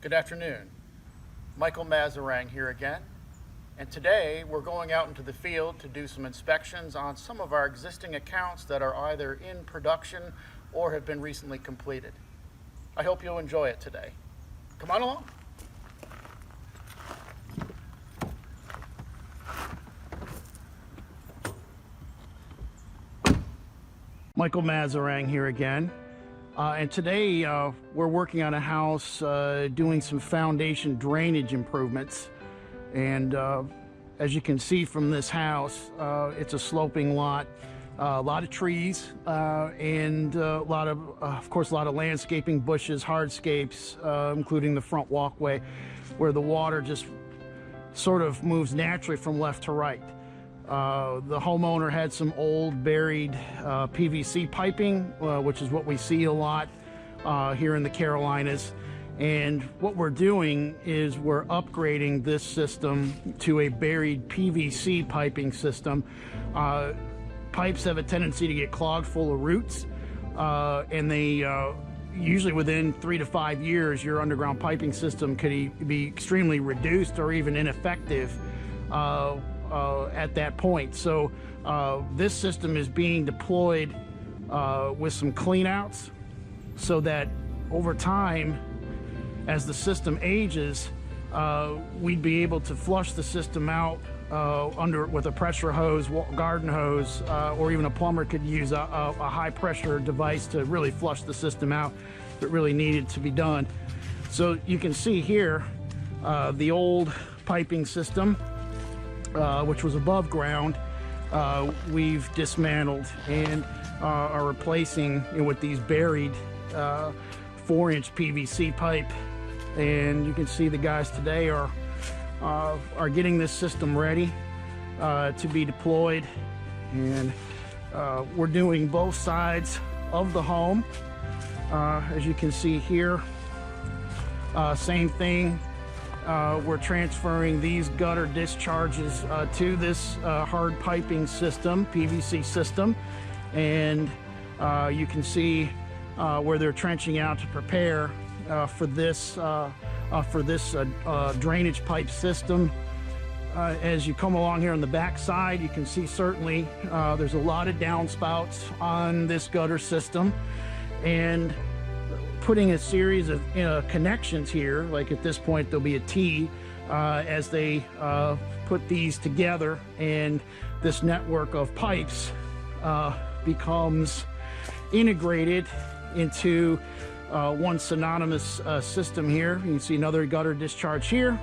Good afternoon. Michael Mazarang here again, and today we're going out into the field to do some inspections on some of our existing accounts that are either in production or have been recently completed. I hope you'll enjoy it today. Come on along. Michael Mazarang here again. And today we're working on a house doing some foundation drainage improvements. And as you can see from this house, it's a sloping lot, a lot of trees, and a lot of course, a lot of landscaping, bushes, hardscapes, including the front walkway where the water just sort of moves naturally from left to right. The homeowner had some old buried PVC piping, which is what we see a lot here in the Carolinas. And what we're doing is we're upgrading this system to a buried PVC piping system. Pipes have a tendency to get clogged full of roots, and they usually within 3 to 5 years, your underground piping system could be extremely reduced or even ineffective at that point. So this system is being deployed with some cleanouts so that over time, as the system ages, we'd be able to flush the system out with a pressure hose, garden hose, or even a plumber could use a high pressure device to really flush the system out if it really needed to be done. So you can see here the old piping system, which was above ground, we've dismantled and are replacing it with these buried 4-inch PVC pipe. And you can see the guys today are getting this system ready to be deployed. And we're doing both sides of the home. As you can see here, same thing. We're transferring these gutter discharges to this hard piping system, PVC system, and you can see where they're trenching out to prepare for this drainage pipe system. As you come along here on the back side, you can see certainly there's a lot of downspouts on this gutter system, and putting a series of connections here, like at this point there'll be a T as they put these together, and this network of pipes becomes integrated into one synonymous system here. You can see another gutter discharge here,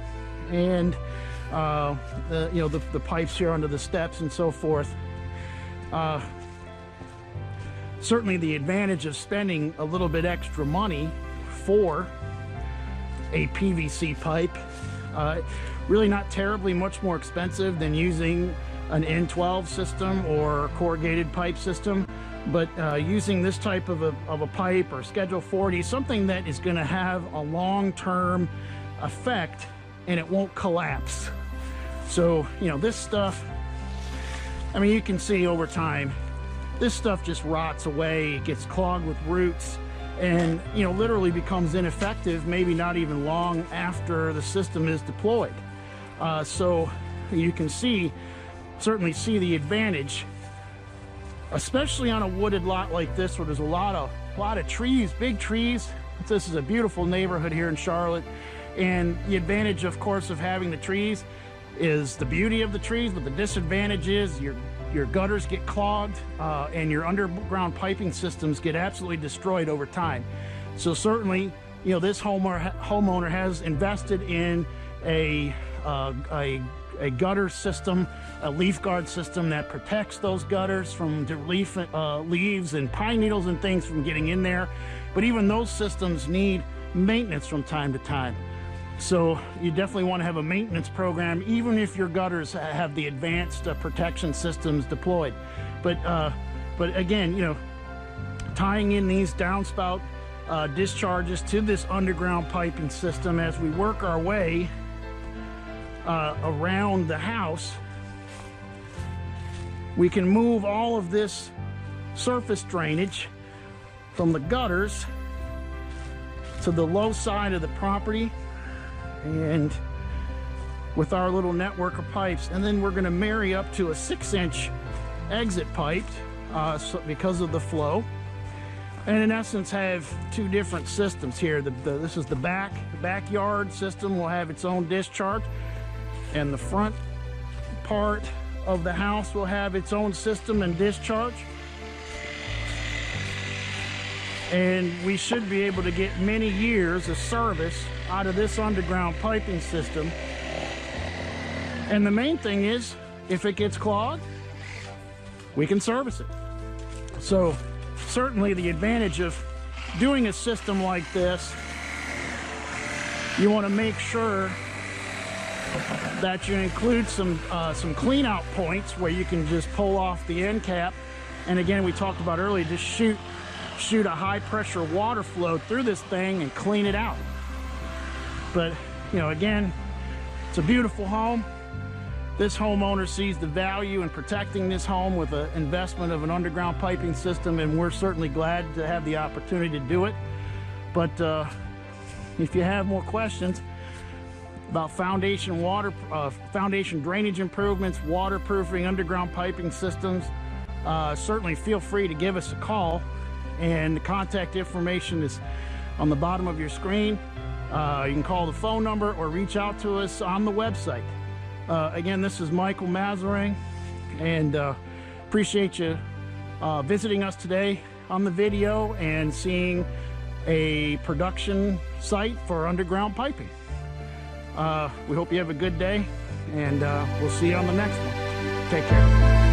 and the pipes here under the steps and so forth. Certainly the advantage of spending a little bit extra money for a PVC pipe, really not terribly much more expensive than using an N12 system or corrugated pipe system, but using this type of a pipe or Schedule 40, something that is going to have a long-term effect and it won't collapse. So, this stuff, I mean, you can see over time, this stuff just rots away, it gets clogged with roots, and literally becomes ineffective, maybe not even long after the system is deployed. So you can certainly see the advantage, especially on a wooded lot like this where there's a lot of trees, big trees. This is a beautiful neighborhood here in Charlotte, and the advantage, of course, of having the trees is the beauty of the trees, but the disadvantage is your gutters get clogged and your underground piping systems get absolutely destroyed over time. So certainly, this homeowner has invested in a gutter system, a leaf guard system that protects those gutters from leaves and pine needles and things from getting in there. But even those systems need maintenance from time to time. So you definitely want to have a maintenance program, even if your gutters have the advanced protection systems deployed. But again, tying in these downspout discharges to this underground piping system as we work our way around the house, we can move all of this surface drainage from the gutters to the low side of the property and with our little network of pipes, and then we're going to marry up to a 6-inch exit pipe because of the flow, and in essence have two different systems here. This is the backyard system will have its own discharge, and the front part of the house will have its own system and discharge. And we should be able to get many years of service out of this underground piping system. And the main thing is, if it gets clogged, we can service it. So certainly the advantage of doing a system like this, you want to make sure that you include some clean out points where you can just pull off the end cap. And again, we talked about earlier, just shoot a high pressure water flow through this thing and clean it out. But you know, again, it's a beautiful home. This homeowner sees the value in protecting this home with an investment of an underground piping system, and we're certainly glad to have the opportunity to do it. But if you have more questions about foundation drainage improvements, waterproofing, underground piping systems, certainly feel free to give us a call, and the contact information is on the bottom of your screen. You can call the phone number or reach out to us on the website. Again, this is Michael Mazarang, and appreciate you visiting us today on the video and seeing a production site for underground piping. We hope you have a good day, and we'll see you on the next one. Take care.